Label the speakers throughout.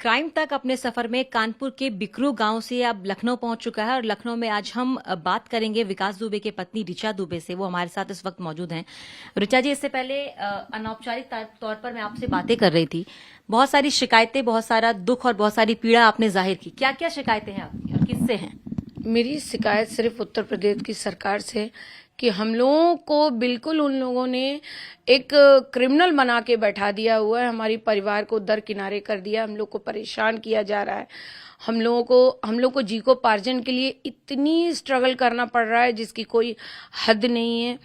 Speaker 1: Crime तक अपने सफर में कानपुर के बिकरू गांव से अब लखनऊ पहुंच चुका है और लखनऊ में आज हम बात करेंगे विकास दुबे के पत्नी ऋचा दुबे से। वो हमारे साथ इस वक्त मौजूद हैं। ऋचा जी, इससे पहले अनौपचारिक तौर पर मैं आपसे बातें कर रही थी। बहुत सारी शिकायतें, बहुत सारा दुख और बहुत सारी पीड़ा आपने जाहिर की। क्या क्या शिकायतें हैं आपकी और किससे हैं?
Speaker 2: मेरी शिकायत सिर्फ उत्तर प्रदेश की सरकार से कि हम लोगों को बिल्कुल उन लोगों ने एक क्रिमिनल बना के बैठा दिया हुआ है। हमारी परिवार को दरकिनारे कर दिया, हम लोग को परेशान किया जा रहा है। हम लोग को जीविकोपार्जन के लिए इतनी स्ट्रगल करना पड़ रहा है जिसकी कोई हद नहीं है।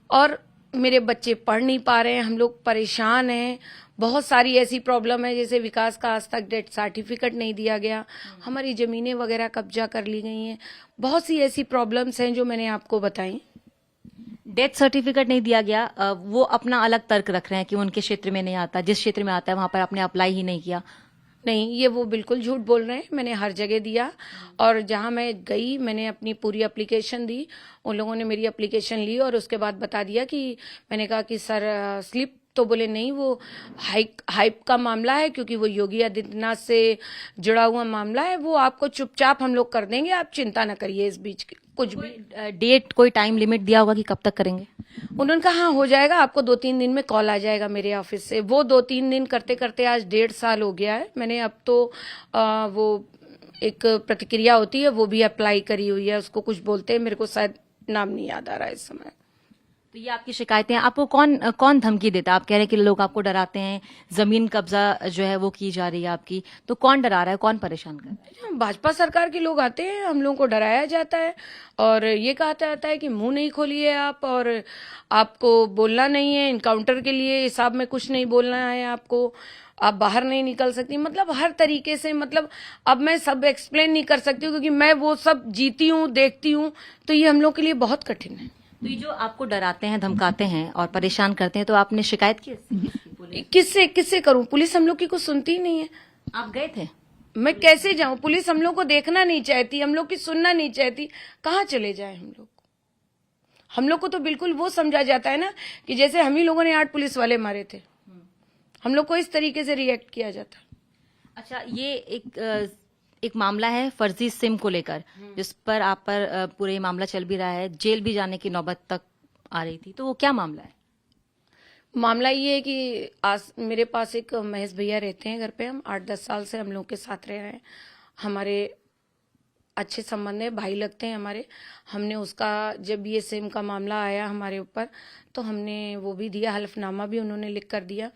Speaker 2: और मेरे बच्चे पढ़ नहीं पा रहे हैं, हम लोग परेशान हैं। बहुत सारी ऐसी प्रॉब्लम है, जैसे विकास का आज तक डेथ सर्टिफिकेट नहीं दिया गया, हमारी जमीनें वगैरह कब्जा कर ली गई हैं। बहुत सी ऐसी प्रॉब्लम्स हैं जो मैंने आपको बताई।
Speaker 1: डेथ सर्टिफिकेट नहीं दिया गया, वो अपना अलग तर्क रख रहे हैं कि उनके क्षेत्र में नहीं आता, जिस क्षेत्र में आता है वहां पर आपने अप्लाई ही नहीं किया।
Speaker 2: नहीं, ये वो बिल्कुल झूठ बोल रहे हैं। मैंने हर जगह दिया और जहां मैं गई मैंने अपनी पूरी एप्लीकेशन दी। उन लोगों ने मेरी एप्लीकेशन ली और उसके बाद बता दिया कि मैंने कहा कि सर स्लिप, तो बोले नहीं, वो हाइप का मामला है क्योंकि वो योगी आदित्यनाथ से जुड़ा हुआ मामला है, वो आपको चुपचाप हम लोग कर देंगे, आप चिंता न करिए। इस बीच कुछ भी
Speaker 1: डेट, कोई टाइम लिमिट दिया होगा कि कब तक करेंगे?
Speaker 2: उन्होंने कहा हाँ हो जाएगा, आपको 2-3 दिन में कॉल आ जाएगा मेरे ऑफिस से। वो 2-3 दिन करते करते आज 1.5 साल हो गया है। मैंने अब तो वो एक प्रतिक्रिया होती है वो भी अप्लाई करी हुई है, उसको कुछ बोलते हैं, मेरे को शायद नाम नहीं याद आ रहा है इस समय।
Speaker 1: तो ये आपकी शिकायतें हैं। आपको कौन धमकी देता है? आप कह रहे हैं कि लोग आपको डराते हैं, जमीन कब्जा जो है वो की जा रही है आपकी, तो कौन डरा रहा है, कौन परेशान कर रहा है?
Speaker 2: भाजपा सरकार के लोग आते हैं, हम लोगों को डराया जाता है और ये कहा जाता है कि मुंह नहीं खोलिए आप, और आपको बोलना नहीं है, इनकाउंटर के लिए हिसाब में कुछ नहीं बोलना है आपको, आप बाहर नहीं निकल सकती। मतलब हर तरीके से, मतलब अब मैं सब एक्सप्लेन नहीं कर सकती हूँ क्योंकि मैं वो सब जीती हूँ, देखती हूँ, तो ये हम लोग के लिए बहुत कठिन है।
Speaker 1: तो ये जो आपको डराते हैं, धमकाते हैं और परेशान करते हैं, तो आपने शिकायत की?
Speaker 2: किससे करूं? पुलिस हम लोग की कुछ सुनती ही नहीं है।
Speaker 1: आप गए थे?
Speaker 2: मैं कैसे जाऊं? पुलिस हम लोग को देखना नहीं चाहती, हम लोग की सुनना नहीं चाहती। कहाँ चले जाए हम लोग को तो बिल्कुल वो समझा जाता है ना कि जैसे हम ही लोगों ने 8 पुलिस वाले मारे थे, हम लोग को इस तरीके से रिएक्ट किया जाता।
Speaker 1: अच्छा, ये एक मामला है फर्जी सिम को लेकर, जिस पर आप पर पूरे ये मामला चल भी रहा है, जेल भी जाने की नौबत तक आ रही थी, तो वो क्या मामला है?
Speaker 2: मामला ये है कि आज मेरे पास एक महेश भैया रहते हैं घर पे। हम 8-10 साल से हम लोग के साथ रह रहे हैं, हमारे अच्छे संबंध है, भाई लगते हैं हमारे। हमने उसका, जब ये सिम का मामला आया हमारे ऊपर, तो हमने वो भी दिया, हलफनामा भी उन्होंने लिख कर दिया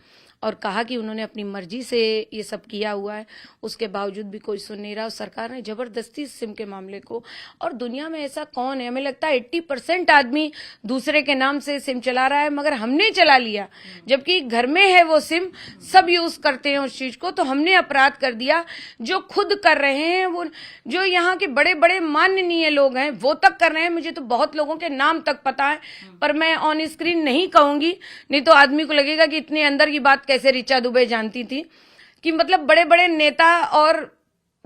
Speaker 2: और कहा कि उन्होंने अपनी मर्जी से ये सब किया हुआ है। उसके बावजूद भी कोई सुन नहीं रहा और सरकार ने जबरदस्ती सिम के मामले को, और दुनिया में ऐसा कौन है, हमें लगता है 80% आदमी दूसरे के नाम से सिम चला रहा है, मगर हमने चला लिया, जबकि घर में है वो सिम, सब यूज करते हैं उस चीज को। तो हमने अपराध कर दिया। जो खुद कर रहे हैं, वो जो यहाँ के बड़े बड़े माननीय लोग हैं वो तक कर रहे हैं। मुझे तो बहुत लोगों के नाम तक पता है, पर मैं ऑन स्क्रीन नहीं कहूंगी, नहीं तो आदमी को लगेगा कि इतने अंदर की बात कैसे ऋचा दुबे जानती थी। कि मतलब बड़े बड़े नेता और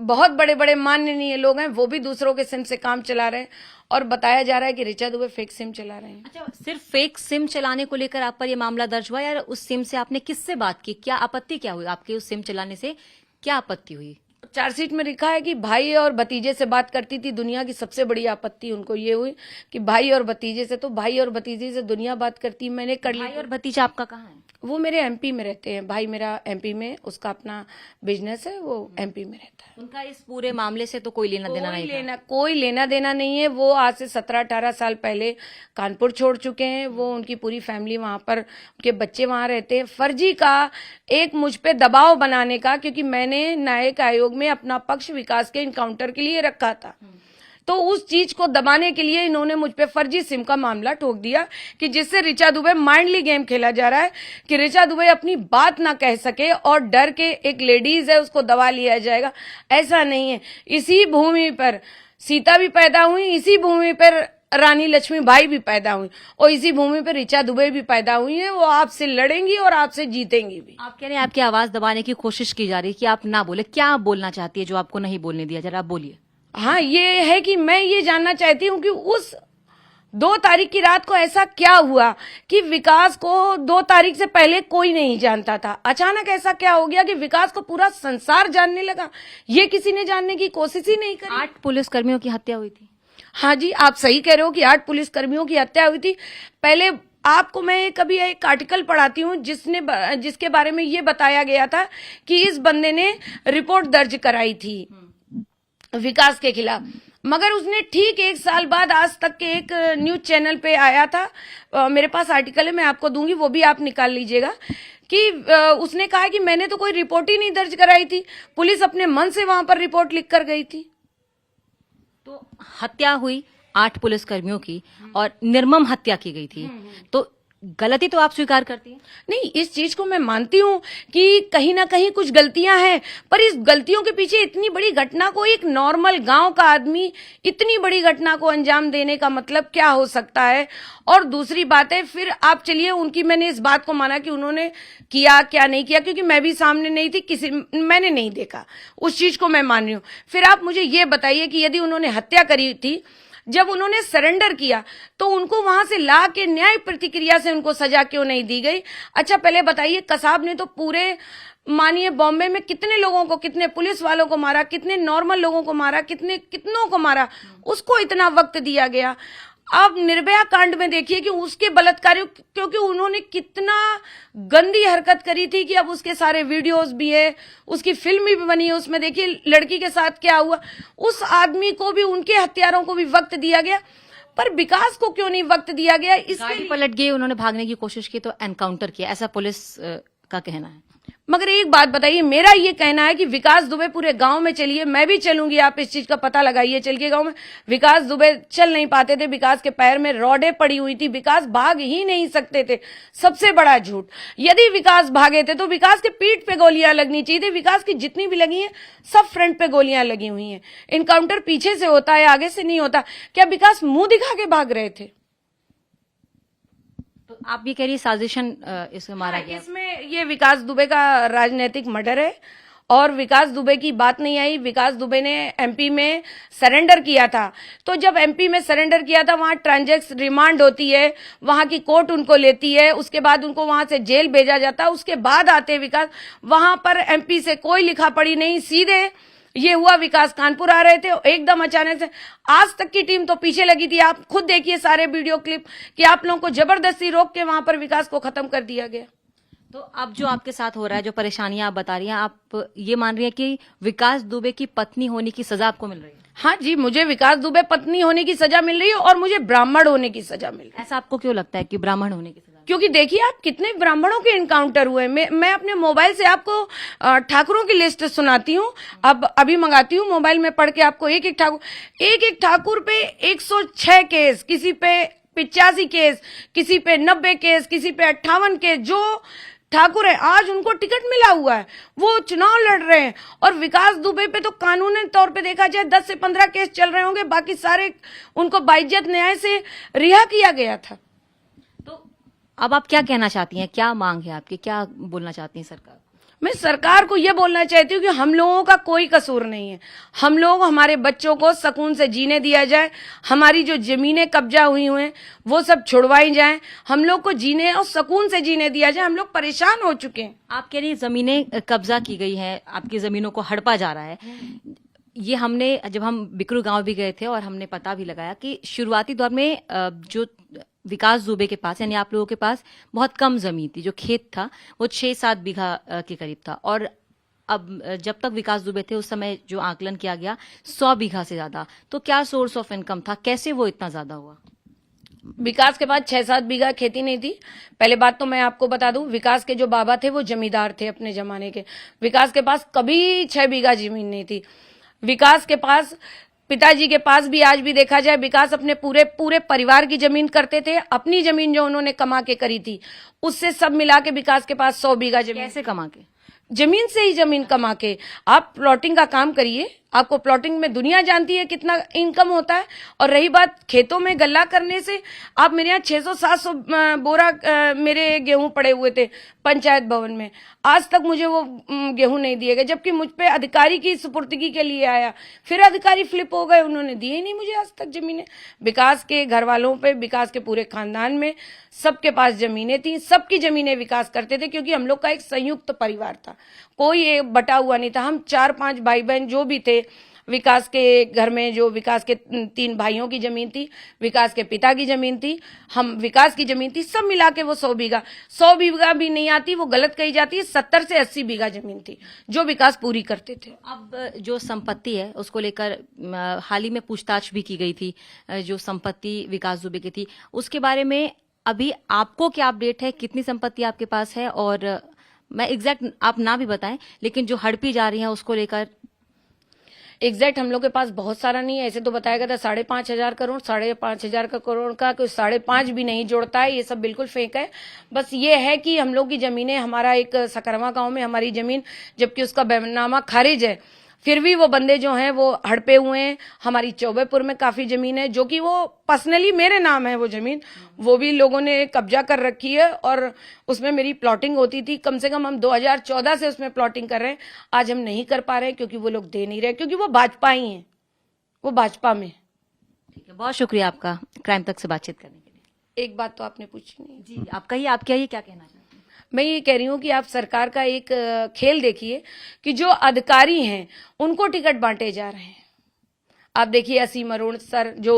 Speaker 2: बहुत बड़े बड़े माननीय लोग हैं, वो भी दूसरों के सिम से काम चला रहे हैं और बताया जा रहा है कि ऋचा दुबे फेक सिम चला रहे हैं।
Speaker 1: अच्छा, सिर्फ फेक सिम चलाने को लेकर आप पर ये मामला दर्ज हुआ, या उस सिम से आपने किससे बात की? क्या आपत्ति क्या हुई आपके उस सिम चलाने से? क्या आपत्ति हुई?
Speaker 2: चार्जशीट में लिखा है कि भाई और भतीजे से बात करती थी। दुनिया की सबसे बड़ी आपत्ति उनको ये हुई कि भाई और भतीजे से, तो भाई और भतीजे से दुनिया बात करती, मैंने कर ली।
Speaker 1: भाई और भतीजा आपका कहाँ है?
Speaker 2: वो मेरे एमपी में रहते हैं। भाई मेरा एमपी में, उसका अपना बिजनेस है, वो एमपी में रहता है।
Speaker 1: उनका इस पूरे मामले से तो कोई लेना देना नहीं था?
Speaker 2: कोई लेना देना नहीं है। वो आज से 17-18 साल पहले कानपुर छोड़ चुके हैं। वो, उनकी पूरी फैमिली वहां पर, उनके बच्चे वहां रहते हैं। फर्जी का एक मुझ पे दबाव बनाने का, क्योंकि मैंने न्यायिक आयोग में अपना पक्ष विकास के इनकाउंटर के लिए रखा था, तो उस चीज को दबाने के लिए इन्होंने मुझ पे फर्जी सिम का मामला ठोक दिया कि जिससे ऋचा दुबे माइंडली गेम खेला जा रहा है कि ऋचा दुबे अपनी बात ना कह सके और डर के, एक लेडीज है उसको दबा लिया जाएगा। ऐसा नहीं है। इसी भूमि पर सीता भी पैदा हुई, इसी भूमि पर रानी लक्ष्मीबाई भी पैदा हुई और इसी भूमि पर ऋचा दुबे भी पैदा हुई है। वो आपसे लड़ेंगी और आपसे जीतेंगी भी।
Speaker 1: आप कह रहे हैं आपकी आवाज दबाने की कोशिश की जा रही है कि आप ना बोले। क्या आप बोलना चाहती है जो आपको नहीं बोलने दिया? जरा आप बोलिए।
Speaker 2: हाँ, ये है कि मैं ये जानना चाहती हूँ कि उस 2 तारीख की रात को ऐसा क्या हुआ कि विकास को 2 तारीख से पहले कोई नहीं जानता था, अचानक ऐसा क्या हो गया कि विकास को पूरा संसार जानने लगा? ये किसी ने जानने की कोशिश ही नहीं करी।
Speaker 1: 8 पुलिसकर्मियों की हत्या हुई थी।
Speaker 2: हाँ जी, आप सही कह रहे हो कि 8 पुलिसकर्मियों की हत्या हुई थी। पहले आपको मैं कभी एक आर्टिकल पढ़ाती हूँ जिसके बारे में ये बताया गया था कि इस बंदे ने रिपोर्ट दर्ज कराई थी विकास के खिलाफ, मगर उसने ठीक 1 साल बाद आज तक के एक न्यूज चैनल पे आया था, मेरे पास आर्टिकल है, मैं आपको दूंगी, वो भी आप निकाल लीजिएगा, कि उसने कहा कि मैंने तो कोई रिपोर्ट ही नहीं दर्ज कराई थी, पुलिस अपने मन से वहां पर रिपोर्ट लिख कर गई थी।
Speaker 1: तो हत्या हुई 8 पुलिसकर्मियों की और निर्मम हत्या की गई थी, तो गलती तो आप स्वीकार करती हैं?
Speaker 2: नहीं, इस चीज को मैं मानती हूँ कि कहीं ना कहीं कुछ गलतियां हैं, पर इस गलतियों के पीछे इतनी बड़ी घटना को एक नॉर्मल गांव का आदमी इतनी बड़ी घटना को अंजाम देने का मतलब क्या हो सकता है? और दूसरी बात है, फिर आप चलिए, उनकी मैंने इस बात को माना कि उन्होंने किया क्या नहीं किया, क्योंकि मैं भी सामने नहीं थी, मैंने नहीं देखा, उस चीज को मैं मान रही हूँ। फिर आप मुझे ये बताइए कि यदि उन्होंने हत्या करी थी, जब उन्होंने सरेंडर किया तो उनको वहां से ला के न्याय प्रतिक्रिया से उनको सजा क्यों नहीं दी गई? अच्छा पहले बताइए, कसाब ने तो पूरे मानिए बॉम्बे में कितने लोगों को, कितने पुलिस वालों को मारा, कितने नॉर्मल लोगों को मारा, कितनों को मारा, उसको इतना वक्त दिया गया। अब निर्भया कांड में देखिए कि उसके बलात्कारियों, क्योंकि उन्होंने कितना गंदी हरकत करी थी कि अब उसके सारे वीडियोस भी है, उसकी फिल्म भी बनी है, उसमें देखिए लड़की के साथ क्या हुआ। उस आदमी को भी, उनके हत्यारों को भी वक्त दिया गया, पर विकास को क्यों नहीं वक्त दिया गया?
Speaker 1: गाड़ी पलट गई, उन्होंने भागने की कोशिश की तो एनकाउंटर किया, ऐसा पुलिस का कहना है।
Speaker 2: मगर एक बात बताइए, मेरा ये कहना है कि विकास दुबे पूरे गांव में चलिए, मैं भी चलूंगी, आप इस चीज का पता लगाइए, चल के गांव में विकास दुबे चल नहीं पाते थे, विकास के पैर में रॉडें पड़ी हुई थी, विकास भाग ही नहीं सकते थे। सबसे बड़ा झूठ, यदि विकास भागे थे तो विकास के पीठ पे गोलियां लगनी चाहिए थी। विकास की जितनी भी लगी हैं सब फ्रंट पे गोलियां लगी हुई हैं। इनकाउंटर पीछे से होता है, आगे से नहीं होता। क्या विकास मुंह दिखा के भाग रहे थे?
Speaker 1: तो आप ये कह रही साजिशन इसमें मारा गया?
Speaker 2: इसमें ये विकास दुबे का राजनीतिक मर्डर है, और विकास दुबे की बात नहीं आई। विकास दुबे ने एमपी में सरेंडर किया था, तो जब एमपी में सरेंडर किया था वहां ट्रांजैक्ट रिमांड होती है, वहां की कोर्ट उनको लेती है, उसके बाद उनको वहां से जेल भेजा जाता है, उसके बाद आते विकास। वहां पर एमपी से कोई लिखा पढ़ी नहीं, सीधे ये हुआ विकास कानपुर आ रहे थे, एकदम अचानक से। आज तक की टीम तो पीछे लगी थी, आप खुद देखिए सारे वीडियो क्लिप कि आप लोगों को जबरदस्ती रोक के वहां पर विकास को खत्म कर दिया गया।
Speaker 1: तो अब जो आपके साथ हो रहा है, जो परेशानियां आप बता रही हैं, आप ये मान रही हैं कि विकास दुबे की पत्नी होने की सजा आपको मिल रही है?
Speaker 2: हाँ जी, मुझे विकास दुबे पत्नी होने की सजा मिल रही है और मुझे ब्राह्मण होने की सजा मिल रही है।
Speaker 1: ऐसा आपको क्यों लगता है कि ब्राह्मण होने की सजा?
Speaker 2: क्योंकि देखिए आप कितने ब्राह्मणों के एनकाउंटर हुए। मैं अपने मोबाइल से आपको ठाकुरों की लिस्ट सुनाती हूँ, अब अभी मंगाती हूँ मोबाइल में, पढ़ के आपको एक एक ठाकुर पे 106 केस, किसी पे 85 केस, किसी पे 90 केस, किसी पे 58 केस। जो ठाकुर है आज उनको टिकट मिला हुआ है, वो चुनाव लड़ रहे हैं, और विकास दुबे पे तो कानूनी तौर पे देखा जाए 10 से 15 केस चल रहे होंगे, बाकी सारे उनको बाइज्जत न्याय से रिहा किया गया था।
Speaker 1: तो अब आप क्या कहना चाहती हैं, क्या मांग है आपकी, क्या बोलना चाहती हैं सरकार?
Speaker 2: मैं सरकार को यह बोलना चाहती हूँ कि हम लोगों का कोई कसूर नहीं है, हम लोग, हमारे बच्चों को सुकून से जीने दिया जाए, हमारी जो जमीनें कब्जा हुई हैं वो सब छुड़वाई जाएं, हम लोग को जीने और सुकून से जीने दिया जाए। हम लोग परेशान हो चुके हैं।
Speaker 1: आप कह रही जमीनें कब्जा की गई हैं, आपकी जमीनों को हड़पा जा रहा है। ये हमने, जब हम बिकरू गांव भी गए थे और हमने पता भी लगाया कि शुरुआती दौर में जो विकास दुबे के पास, यानी आप लोगों के पास बहुत कम जमीन थी, जो खेत था वो 6-7 बीघा के करीब था, और अब जब तक विकास दुबे थे उस समय जो आकलन किया गया 100 बीघा से ज्यादा। तो क्या सोर्स ऑफ इनकम था, कैसे वो इतना ज्यादा हुआ?
Speaker 2: विकास के पास 6-7 बीघा खेती नहीं थी। पहले बात तो मैं आपको बता दूं, विकास के जो बाबा थे वो जमींदार थे अपने जमाने के। विकास के पास कभी 6 बीघा जमीन नहीं थी। विकास के पास, पिताजी के पास भी आज भी देखा जाए, विकास अपने पूरे परिवार की जमीन करते थे। अपनी जमीन जो उन्होंने कमा के करी थी उससे सब मिला के विकास के पास 100 बीघा जमीन।
Speaker 1: कैसे कमा के?
Speaker 2: जमीन से ही जमीन कमा के। आप प्लॉटिंग का काम करिए, आपको प्लॉटिंग में दुनिया जानती है कितना इनकम होता है। और रही बात खेतों में गल्ला करने से, आप मेरे यहाँ 600-700 बोरा मेरे गेहूं पड़े हुए थे पंचायत भवन में, आज तक मुझे वो गेहूं नहीं दिए गए, जबकि मुझ पे अधिकारी की सुपुर्दगी के लिए आया, फिर अधिकारी फ्लिप हो गए, उन्होंने दिए ही नहीं मुझे आज तक जमीनें। विकास के घर वालों पे, विकास के पूरे खानदान में सबके पास जमीनें थी, सबकी जमीनें विकास करते थे, क्योंकि हम लोग का एक संयुक्त परिवार था, कोई एक बटा हुआ नहीं था। हम 4-5 भाई बहन जो भी थे, विकास के घर में जो विकास के 3 भाइयों की जमीन थी, विकास के पिता की जमीन थी, हम विकास की जमीन थी, सब मिला के वो 100 बीघा भी नहीं आती, वो गलत कही जाती है, 70 से 80 बीघा जमीन थी जो विकास पूरी करते थे।
Speaker 1: अब जो संपत्ति है उसको लेकर हाल ही में पूछताछ भी की गई थी, जो संपत्ति विकास दुबे की थी, उसके बारे में अभी आपको क्या अपडेट है, कितनी संपत्ति आपके पास है? और मैं एग्जैक्ट आप ना भी बताएं, लेकिन जो हड़पी जा रही है उसको लेकर
Speaker 2: एग्जैक्ट हम लोग के पास बहुत सारा नहीं है। ऐसे तो बताया गया था 5,500 करोड़, 5,500 करोड़ का कोई 5.5 भी नहीं जोड़ता है, ये सब बिल्कुल फेक है। बस ये है कि हम लोग की जमीनें, हमारा एक सकरमा गांव में हमारी जमीन, जबकि उसका बैनामा खारिज है, फिर भी वो बंदे जो हैं वो हड़पे हुए हैं। हमारी चौबेपुर में काफी जमीन है जो कि वो पर्सनली मेरे नाम है, वो जमीन वो भी लोगों ने कब्जा कर रखी है, और उसमें मेरी प्लॉटिंग होती थी। कम से कम हम 2014 से उसमें प्लॉटिंग कर रहे हैं, आज हम नहीं कर पा रहे हैं क्योंकि वो लोग दे नहीं रहे, क्योंकि वो भाजपा ही है, वो भाजपा में।
Speaker 1: ठीक है, बहुत शुक्रिया आपका क्राइम तक से बातचीत करने के लिए।
Speaker 2: एक बात तो आपने पूछी नहीं
Speaker 1: जी, आप कहिए, आप क्या कहना चाहते हैं?
Speaker 2: मैं ये कह रही हूँ कि आप सरकार का एक खेल देखिए कि जो अधिकारी हैं उनको टिकट बांटे जा रहे हैं। आप देखिए असीम अरुण सर जो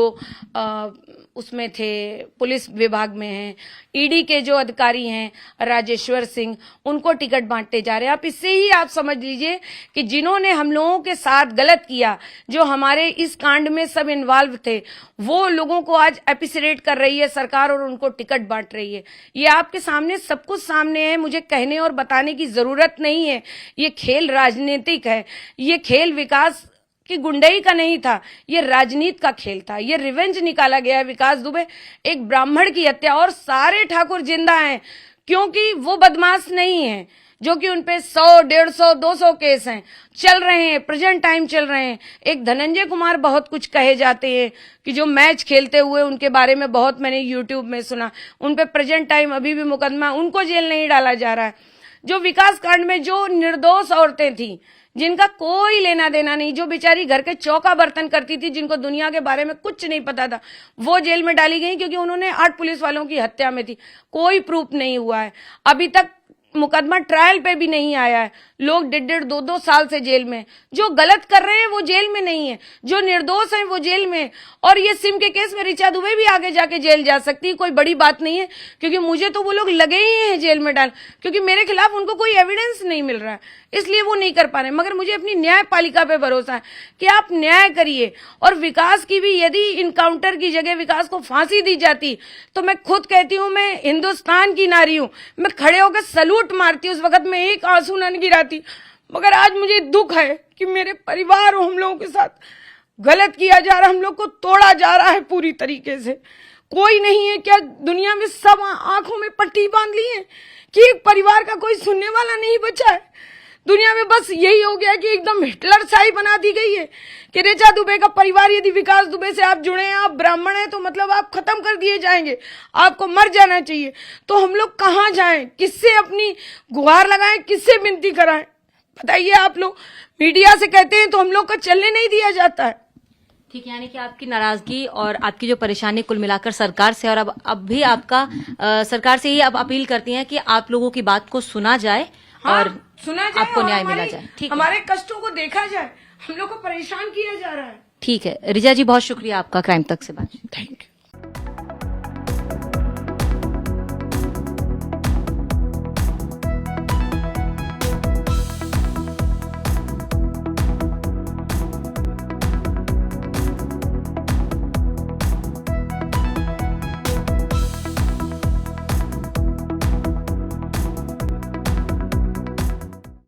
Speaker 2: उसमें थे, पुलिस विभाग में हैं, ईडी के जो अधिकारी हैं राजेश्वर सिंह, उनको टिकट बांटते जा रहे हैं। आप इससे ही आप समझ लीजिए कि जिन्होंने हम लोगों के साथ गलत किया, जो हमारे इस कांड में सब इन्वॉल्व थे, वो लोगों को आज एपिसरेट कर रही है सरकार और उनको टिकट बांट रही है। ये आपके सामने सब कुछ सामने है, मुझे कहने और बताने की जरूरत नहीं है। ये खेल राजनीतिक है, ये खेल विकास कि गुंडई का नहीं था, ये राजनीति का खेल था। ये रिवेंज निकाला गया है। विकास दुबे एक ब्राह्मण की हत्या, और सारे ठाकुर जिंदा हैं क्योंकि वो बदमाश नहीं है, जो कि उनपे 100, 150, 200 केस हैं, चल रहे हैं, प्रेजेंट टाइम चल रहे हैं। एक धनंजय कुमार बहुत कुछ कहे जाते हैं कि जो मैच खेलते हुए उनके बारे में बहुत मैंने यूट्यूब में सुना, उनपे प्रेजेंट टाइम अभी भी मुकदमा, उनको जेल नहीं डाला जा रहा है। जो विकास कांड में जो निर्दोष औरतें थी, जिनका कोई लेना देना नहीं, जो बेचारी घर के चौका बर्तन करती थी, जिनको दुनिया के बारे में कुछ नहीं पता था, वो जेल में डाली गई क्योंकि उन्होंने 8 पुलिस वालों की हत्या में थी। कोई प्रूफ नहीं हुआ है, अभी तक मुकदमा ट्रायल पे भी नहीं आया है। लोग 1.5, 2 साल से जेल में। जो गलत कर रहे हैं वो जेल में नहीं है, जो निर्दोष हैं वो जेल में। और ये सिम के केस में ऋचा दुबे भी आगे जाके जेल जा सकती है, कोई बड़ी बात नहीं है, क्योंकि मुझे तो वो लोग लगे ही हैं जेल में डाल, क्योंकि मेरे खिलाफ उनको कोई एविडेंस नहीं मिल रहा है, इसलिए वो नहीं कर पा रहे। मगर मुझे अपनी न्यायपालिका पे भरोसा है कि आप न्याय करिए। और विकास की भी यदि इनकाउंटर की जगह विकास को फांसी दी जाती, तो मैं खुद कहती हूं मैं हिंदुस्तान की नारी हूं, मैं खड़े होकर सलूट मारती, उस वक्त में एक आंसू न गिराती। मगर आज मुझे दुख है कि मेरे परिवार और हम लोगों के साथ गलत किया जा रहा है, हम लोग को तोड़ा जा रहा है पूरी तरीके से। कोई नहीं है क्या दुनिया में? सब आंखों में पट्टी बांध ली है कि एक परिवार का कोई सुनने वाला नहीं बचा है। दुनिया में बस यही हो गया कि एकदम हिटलर शाही बना दी गई है कि ऋचा दुबे का परिवार, यदि विकास दुबे से आप जुड़े हैं, आप ब्राह्मण हैं, तो मतलब आप खत्म कर दिए जाएंगे, आपको मर जाना चाहिए। तो हम लोग कहाँ जाएं, किससे अपनी गुहार लगाएं, किससे विनती कराएं? बताइए। आप लोग मीडिया से कहते हैं तो हम लोग का चलने नहीं दिया जाता है।
Speaker 1: ठीक है, यानी कि आपकी नाराजगी और आपकी जो परेशानी कुल मिलाकर सरकार से, और अब भी आपका सरकार से ही अब अपील करती हैं कि आप लोगों की बात को सुना जाए,
Speaker 2: हाँ,
Speaker 1: और
Speaker 2: सुना जाए,
Speaker 1: आपको
Speaker 2: और
Speaker 1: न्याय मिला जाए। ठीक है,
Speaker 2: हमारे कष्टों को देखा जाए, हम लोग को परेशान किया जा रहा है।
Speaker 1: ठीक है रिचा जी, बहुत शुक्रिया आपका क्राइम तक से बात।
Speaker 2: Thank you.